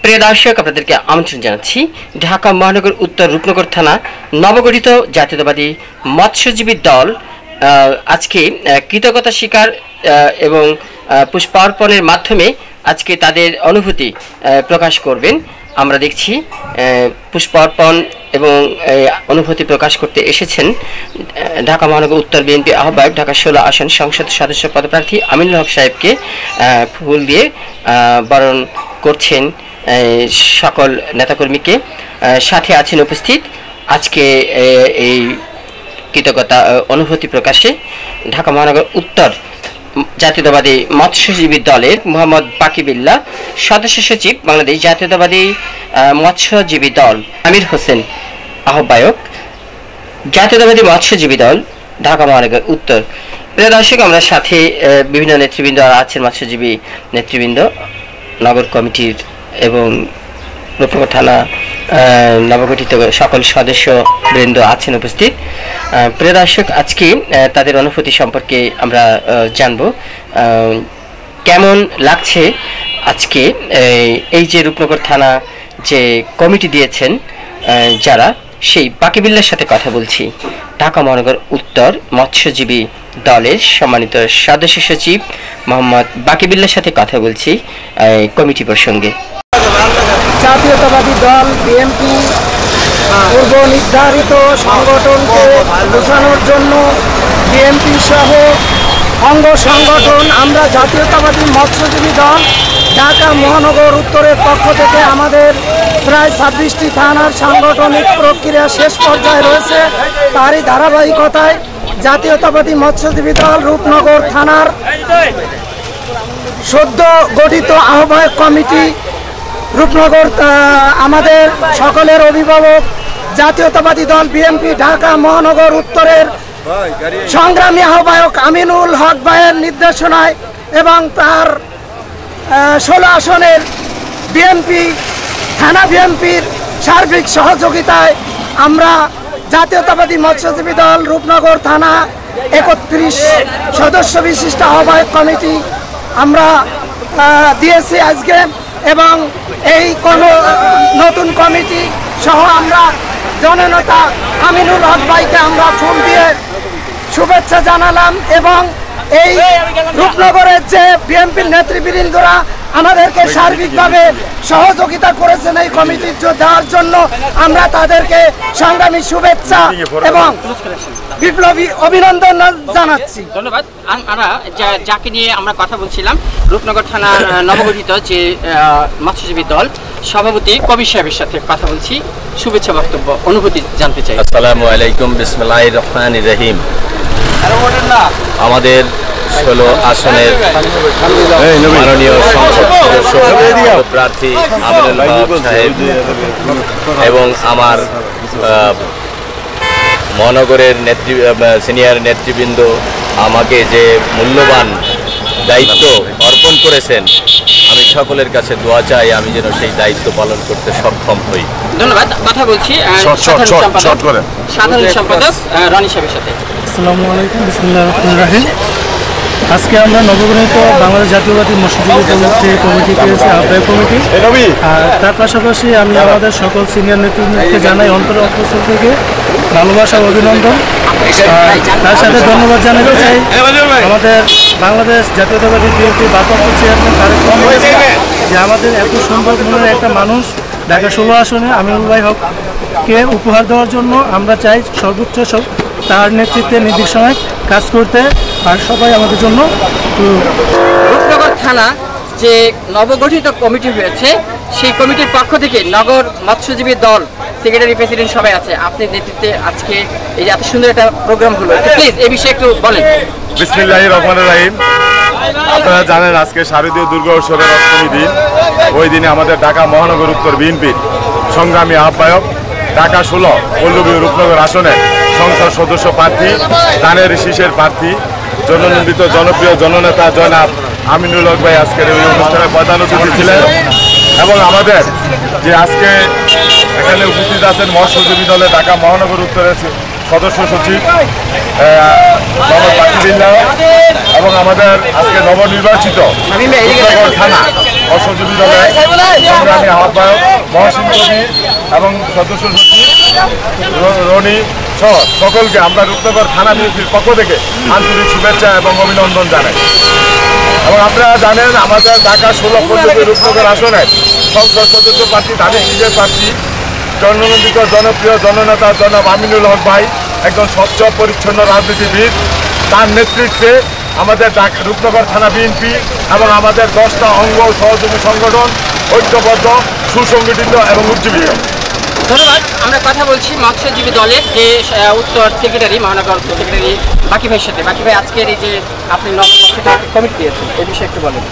প্রিয় দর্শক, আপনাদেরকে আমন্ত্রণ জানাচ্ছি ঢাকা মহানগর উত্তর রূপনগর থানা নবগঠিত জাতীয়তাবাদী মৎস্যজীবী দল আজকে কৃতজ্ঞতা স্বীকার এবং পুষ্পার্পণের মাধ্যমে আজকে তাদের অনুভূতি প্রকাশ করবেন। আমরা দেখছি পুষ্পার্পণ এবং অনুভূতি প্রকাশ করতে এসেছেন ঢাকা মহানগর উত্তর বিএনপি আহ্বায়ক, ঢাকা 16 আসন সংসদ সদস্য পদপ্রার্থী আমিনুল হক সাহেবকে ফুল দিয়ে বরণ করছেন সকল নেতাকর্মীকে। সাথে আছেন উপস্থিত আজকে এই কৃতজ্ঞতা অনুভূতি প্রকাশে ঢাকা মহানগর উত্তর জাতীয়তাবাদী মৎস্যজীবী দলের মোহাম্মদ বাকিবিল্লাহ, সদস্য সচিব বাংলাদেশ জাতীয়তাবাদী মৎস্যজীবী দল আমির হোসেন, আহ্বায়ক জাতীয়তাবাদী মৎস্যজীবী দল ঢাকা মহানগর উত্তর। প্রিয় দর্শক, আমরা সাথে বিভিন্ন নেতৃবৃন্দ আছেন, মৎস্যজীবী নেতৃবৃন্দ, নগর কমিটির এবং রূপনগর থানা নবগঠিত সকল সদস্য বৃন্দ আছেন উপস্থিত। প্রিয় দর্শক, আজকে তাদের অনুভূতি সম্পর্কে আমরা জানব। কেমন লাগছে আজকে এই যে রূপনগর থানা যে কমিটি দিয়েছেন যারা, সেই বাকিবিল্লার সাথে কথা বলছি। ঢাকা মহানগর উত্তর মৎস্যজীবী দলের সম্মানিত সদস্য সচিব মোহাম্মদ বাকিবিল্লার সাথে কথা বলছি কমিটি প্রসঙ্গে। জাতীয়তাবাদী দল বিএনপি পূর্ব নির্ধারিত সংগঠনকে বোঝানোর জন্য বিএনপি সহ অঙ্গ সংগঠন আমরা জাতীয়তাবাদী মৎস্যজীবী দল ঢাকা মহানগর উত্তরের পক্ষ থেকে আমাদের প্রায় 26টি থানার সাংগঠনিক প্রক্রিয়া শেষ পর্যায়ে রয়েছে। তারই ধারাবাহিকতায় জাতীয়তাবাদী মৎস্যজীবী দল রূপনগর থানার সদ্য গঠিত আহ্বায়ক কমিটি, রূপনগর আমাদের সকলের অভিভাবক জাতীয়তাবাদী দল বিএনপি ঢাকা মহানগর উত্তরের সংগ্রামী আহ্বায়ক আমিনুল হক ভাইয়ের নির্দেশনায় এবং তার 16 আসনের বিএনপি থানা বিএনপির সার্বিক সহযোগিতায় আমরা জাতীয়তাবাদী মৎস্যজীবী দল রূপনগর থানা 31 সদস্য বিশিষ্ট আহ্বায়ক কমিটি আমরা দিয়েছি আজকে, এবং এই নতুন কমিটি সহ আমরা জননেতা আমিনুল হক ভাইকে আমরা ফুল দিয়ে শুভেচ্ছা জানালাম। এবং এই রূপনগরের যে বিএনপির নেতৃবৃন্দরা আমাদেরকে সার্বিকভাবে সহযোগিতা করেছেন এই কমিটির দেওয়ার জন্য, আমরা তাদেরকে সংগ্রামী শুভেচ্ছা এবং বিপ্লবী অভিনন্দন জানাচ্ছি। ধন্যবাদ। আমরা যাকে নিয়ে আমরা কথা বলছিলাম, রূপনগর থানা নবগঠিত যে মৎস্যজীবী দল সভাপতি কবির সাহেবের সাথে কথা বলছি। শুভেচ্ছা বক্তব্য, অনুভূতি জানতে চাই। আসসালামু আলাইকুম, বিসমিল্লাহির রহমানির রহিম। আমাদের 16 আসনের মাননীয় সংসদ সদস্য প্রার্থী আমিনুল হক সাহেব এবং আমার মহানগরের সিনিয়র নেতৃবৃন্দ আমাকে যে মূল্যবান দায়িত্ব অর্পণ করেছেন, আমি সকলের কাছে দোয়া চাই আমি যেন সেই দায়িত্ব পালন করতে সক্ষম হই। ধন্যবাদ। কথা বলছি সাধারণ সম্পাদক রনি সাহেবের সাথে। আসসালামু আলাইকুম, বিসমিল্লাহির রহমানির রহিম। আজকে আমরা নবগঠিত বাংলাদেশ জাতীয়তাবাদী মৎস্যজীবী দলের যে কমিটি পেয়েছে আহ্বায়ক কমিটি, আর তার পাশাপাশি আমি আমাদের সকল সিনিয়র নেতৃবৃন্দকে জানাই অন্তরস্থল থেকে ভালোবাসা অভিনন্দন। তার সাথে ধন্যবাদ জানাতে চাই আমাদের বাংলাদেশ জাতীয়তাবাদী বিএনপির ভারপ্রাপ্ত চেয়ারম্যান তারেক রহমান, যে আমাদের এত সুন্দর মনের একটা মানুষ ঢাকা 16 আসনে আমিনুল ভাই হককে উপহার দেওয়ার জন্য আমরা চাই সর্বোচ্চ তার নেতৃত্বে নির্দেশনায় কাজ করতে, আর সবাই আমাদের জন্য। রূপনগর থানা যে নবগঠিত কমিটি হয়েছে, সেই কমিটির পক্ষ থেকে নগর মৎস্যজীবী দল সেক্রেটারি প্রেসিডেন্ট সবাই আছে, আপনার নেতৃত্বে আজকে এই যে এত সুন্দর একটা প্রোগ্রাম হলো, প্লিজ এই বিষয়ে একটু বলেন। বিসমিল্লাহির রহমানির রহিম। আপনারা জানেন আজকে শারদীয় দুর্গা উৎসবের অষ্টমী দিন। ওই দিনে আমাদের ঢাকা মহানগর উত্তর বিএনপির সংগ্রামী আহ্বায়ক ঢাকা 16 পল্লবী রূপনগর আসনে সংসদ সদস্য প্রার্থী, ধানের শীষের প্রার্থী, জননন্দিত জনপ্রিয় জননেতা জনাব আমিনুল হক ভাই আজকের এই অনুষ্ঠানে প্রধান অতিথি ছিলেন। এবং আমাদের যে আজকে এখানে উপস্থিত আছেন মৎস্যজীবী দলে ঢাকা মহানগর উত্তরের সদস্য সচিব মোহাম্মদ বাকিবিল্লাহ এবং আমাদের আজকে নবনির্বাচিত থানা মৎস্যজীবী দলের সংগ্রামী আহ্বায়ক মহসিন কবির এবং সদস্য সচিব রনি সহ সকলকে আমরা রূপনগর থানা বিএনপির পক্ষ থেকে আন্তরিক শুভেচ্ছা এবং অভিনন্দন জানাই। এবং আপনারা জানেন আমাদের ঢাকা 16 পর্যন্ত রূপনগর আসনে সংসদ সদস্য প্রার্থী ধানের শীষের প্রার্থী জননন্দিত জনপ্রিয় জননেতা জনাব আমিনুল হক ভাই একজন স্বচ্ছ পরিচ্ছন্ন রাজনীতিবিদ। তার নেতৃত্বে আমাদের রূপনগর থানা বিএনপি এবং আমাদের 10টা অঙ্গ সহযোগী সংগঠন ঐক্যবদ্ধ, সুসংগঠিত এবং উজ্জীবিত। ধন্যবাদ। আমরা কথা বলছি মৎস্যজীবী দলের যে উত্তর সেক্রেটারি, মহানগর সেক্রেটারি বাকি ভাইয়ের সাথে। বাকি ভাই, আজকের এই যে আপনি নব কমিটি দিয়েছেন, এই বিষয়ে একটু বলেন।